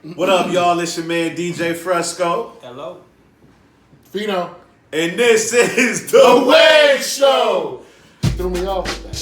What up, y'all? It's your man DJ Fresco. Hello. Fino. And this is The Wade Show. Threw me off with that.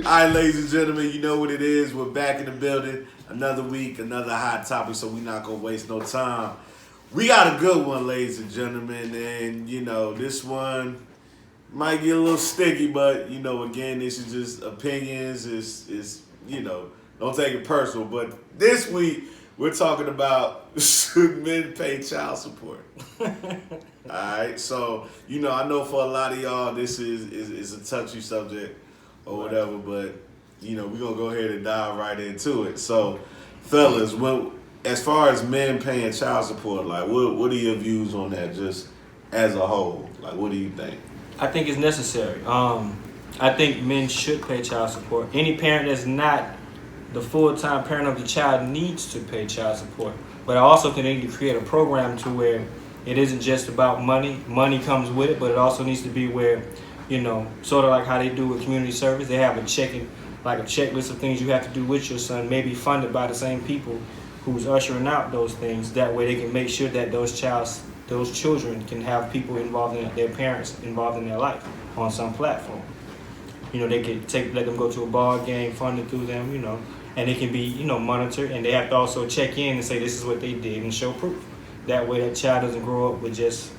All right, ladies and gentlemen, you know what it is. We're back in the building. Another week, another hot topic, so we're not going to waste no time. We got a good one, ladies and gentlemen, and, you know, this one might get a little sticky, but, you know, again, this is just opinions. It's you know, don't take it personal. But this week, we're talking about should men pay child support? All right, so, you know, I know for a lot of y'all, this is a touchy subject or whatever, but, you know, we're going to go ahead and dive right into it. So, fellas, as far as men paying child support, like, what are your views on that just as a whole? Like, what do you think? I think it's necessary. I think men should pay child support. Any parent that's not the full-time parent of the child needs to pay child support. But I also think they need to create a program to where it isn't just about money. Money comes with it, but it also needs to be where, you know, sort of like how they do with community service. They have a checklist of things you have to do with your son, maybe funded by the same people who's ushering out those things. That way they can make sure that those children can have people involved in their parents involved in their life on some platform. You know, they can let them go to a ball game funded through them, you know, and they can be, you know, monitored, and they have to also check in and say this is what they did and show proof. That way that child doesn't grow up with just,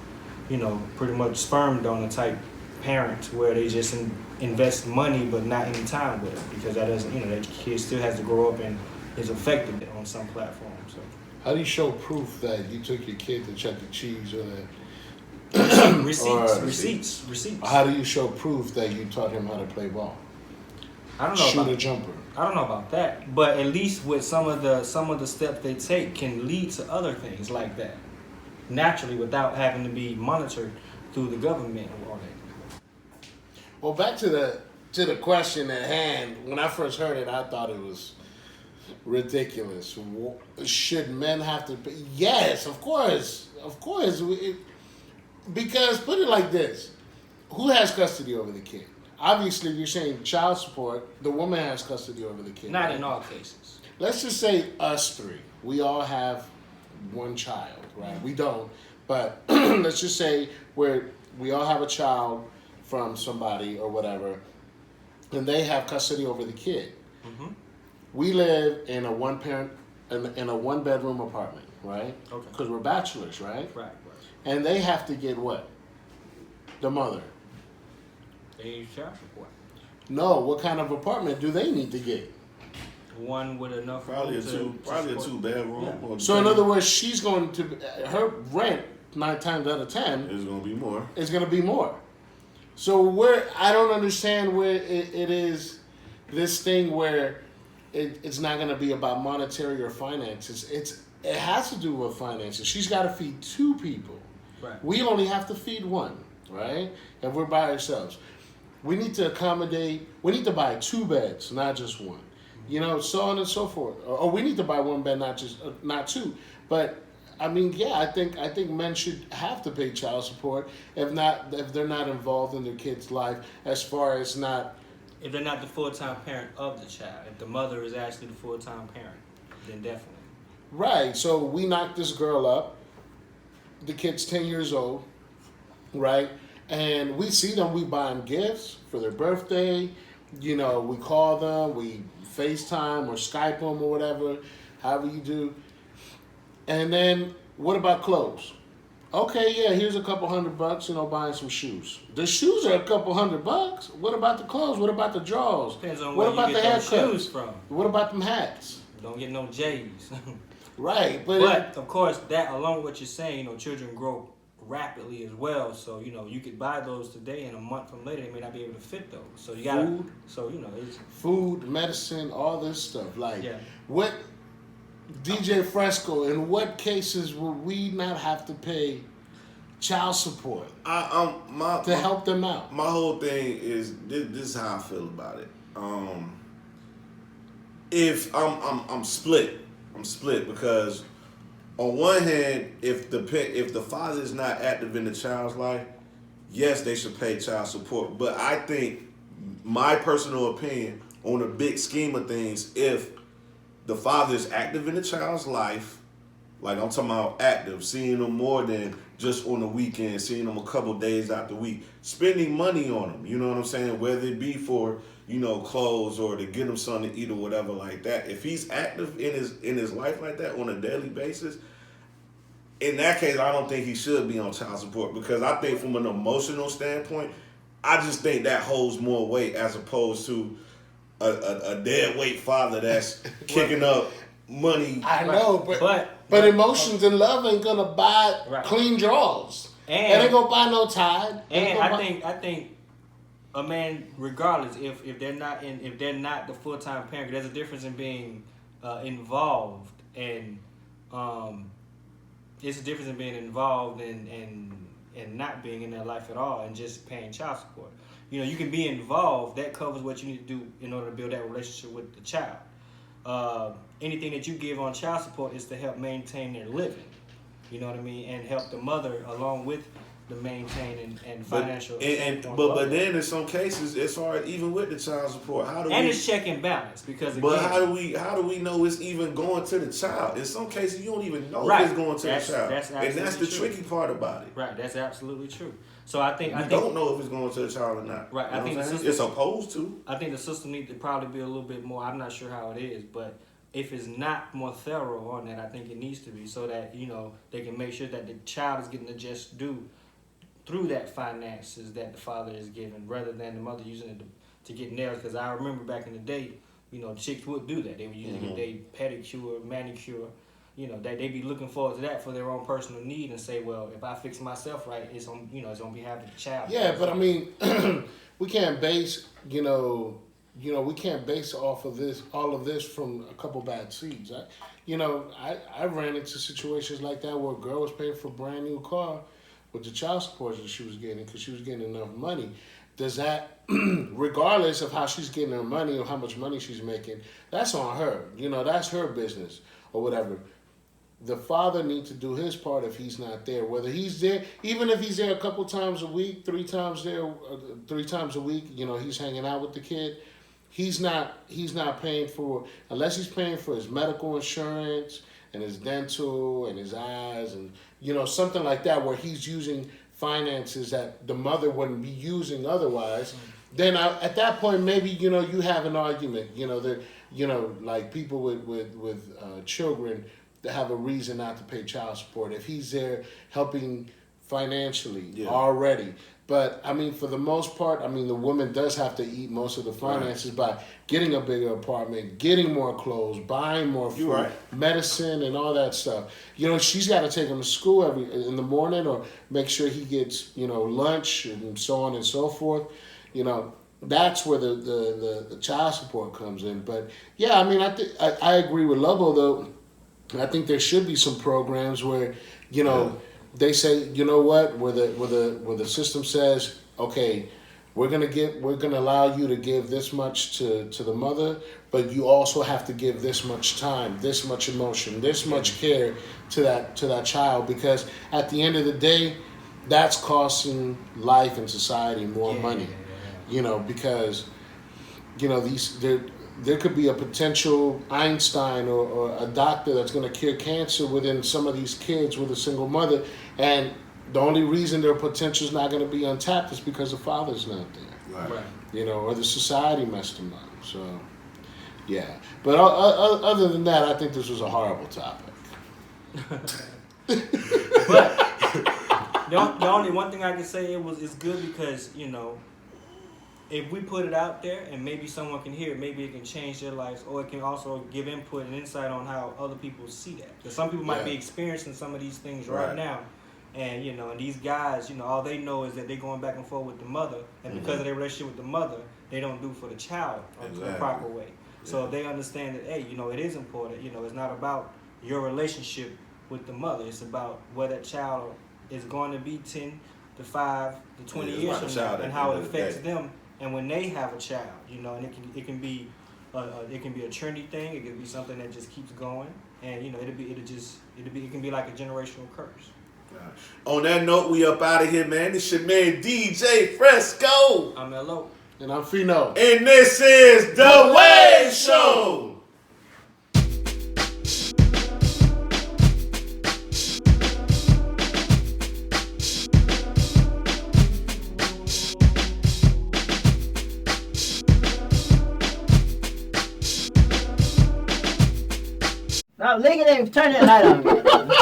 you know, pretty much sperm donor type parents where they just invest money but not any time with it, because that doesn't, you know, that kid still has to grow up and is affected on some platform. So how do you show proof that you took your kid to Chuck E. Cheese or that? Receipts. How do you show proof that you taught him how to play ball? I don't know. Shoot a jumper. I don't know about that, but at least with some of the steps they take can lead to other things like that, naturally, without having to be monitored through the government or all that. Well, back to the question at hand. When I first heard it, I thought it was ridiculous. Should men have to pay? Yes, of course. Because put it like this: who has custody over the kid? Obviously, you're saying child support. The woman has custody over the kid. Not right? in all cases. Let's just say us three. We all have one child, right? We don't, but let's just say we all have a child from somebody or whatever, and they have custody over the kid. Mm-hmm. We live in a one-bedroom apartment, right? Okay. Because we're bachelors, right? Right. And they have to get what? The mother. They need child support. No, what kind of apartment do they need to get? One with enough Probably a support. 2-bedroom. Yeah. So in other words, she's going to her rent 9 times out of 10 It's going to be more. is going to be more. So I don't understand where it is this thing where it's not going to be about monetary or finances. It has to do with finances. She's got to feed 2 people. Right. We only have to feed 1, right? If we're by ourselves. We need to accommodate, we need to buy 2 beds, not just 1. You know, so on and so forth. Or we need to buy 1 bed, not 2. But I mean, yeah, I think men should have to pay child support if they're not involved in their kid's life, as far as not. If they're not the full-time parent of the child, if the mother is actually the full-time parent, then definitely. Right. So we knocked this girl up. The kid's 10 years old, right? And we see them, we buy them gifts for their birthday. You know, we call them, we FaceTime or Skype them or whatever, however you do. And then what about clothes? Okay, yeah, here's a couple $100, you know, buying some shoes. The shoes are a couple $100. What about the clothes? What about the drawers? Depends on what where about you get the those haircuts? shoes from. What about them hats? Don't get no J's. Right, but of course, that along with what you're saying, you know, children grow rapidly as well. So, you know, you could buy those today and a month from later, they may not be able to fit those. So you got food. So, you know, it's food, medicine, all this stuff. Like, yeah. What, DJ Fresco, in what cases would we not have to pay child support to help them out? My whole thing is, this is how I feel about it. if I'm split. I'm split because on one hand, if the father is not active in the child's life, yes, they should pay child support. But I think my personal opinion on the big scheme of things, if the father is active in the child's life, like I'm talking about active, seeing them more than just on the weekend, seeing them a couple days out the week, spending money on them, you know what I'm saying? Whether it be for, clothes or to get them something to eat or whatever like that. If he's active in his life like that on a daily basis, in that case, I don't think he should be on child support because I think from an emotional standpoint, I just think that holds more weight as opposed to a dead weight father that's kicking up money. I know, but emotions and love ain't gonna buy clean drawers. And they ain't gonna buy no Tide. And I think a man, regardless, if they're not the full time parent, there's a difference in being involved and it's a difference in being involved and not being in their life at all and just paying child support. You can be involved. That covers what you need to do in order to build that relationship with the child. Anything that you give on child support is to help maintain their living. You know what I mean? And help the mother along with the maintain and financial. But then in some cases, it's hard even with the child support. It's check and balance because. But how do we know it's even going to the child? In some cases, you don't even know if it's going to the child, and that's the tricky part about it. Right, that's absolutely true. So I think don't know if it's going to the child or not. Right, I think it's supposed to. I think the system needs to probably be a little bit more. I'm not sure how it is, but if it's not more thorough on that, I think it needs to be so that they can make sure that the child is getting the just due through that finances that the father is giving, rather than the mother using it to get nails. Because I remember back in the day, chicks would do that. They would usually get their pedicure, manicure. They be looking forward to that for their own personal need and say, well, if I fix myself right, it's on behalf of the child. Yeah, but I mean, we can't base we can't base off of all of this from a couple bad seeds. I ran into situations like that where a girl was paying for a brand new car with the child support that she was getting because she was getting enough money. Does that, regardless of how she's getting her money or how much money she's making, that's on her. That's her business or whatever. The father needs to do his part if he's not there. Whether he's there, even if he's there a couple times a week, 3 times a week, he's hanging out with the kid. He's not paying for, unless he's paying for his medical insurance and his dental and his eyes and, something like that where he's using finances that the mother wouldn't be using otherwise. Then at that point, maybe, you have an argument, like people with children that have a reason not to pay child support. If he's there helping financially already. But, I mean, for the most part, the woman does have to eat most of the finances by getting a bigger apartment, getting more clothes, buying more food, medicine, and all that stuff. She's got to take him to school in the morning or make sure he gets, lunch and so on and so forth. That's where the child support comes in. But, yeah, I agree with Lobo, though. I think there should be some programs where, they say, where the system says, okay, we're gonna allow you to give this much to the mother, but you also have to give this much time, this much emotion, this much care to that child, because at the end of the day, that's costing life and society more money. Because there could be a potential Einstein or a doctor that's going to cure cancer within some of these kids with a single mother, and the only reason their potential is not going to be untapped is because the father's not there. Right. Or the society messed them up. So, yeah. But other than that, I think this was a horrible topic. But the only one thing I can say it's good because if we put it out there and maybe someone can hear it, maybe it can change their lives, or it can also give input and insight on how other people see that. Because some people might be experiencing some of these things right now, and and these guys, all they know is that they're going back and forth with the mother, and because of their relationship with the mother, they don't do for the child in the proper way. So if they understand that, hey, it is important. It's not about your relationship with the mother. It's about where that child is going to be 10 to 5 to 20 years from now, and how it affects them and when they have a child, and it can be a trendy thing. It can be something that just keeps going, and it can be like a generational curse. On that note, we up out of here, man. It's your man DJ Fresco. I'm L.O. And I'm Fino. And this is The Wave Show. Now, look at him. Turn that light on.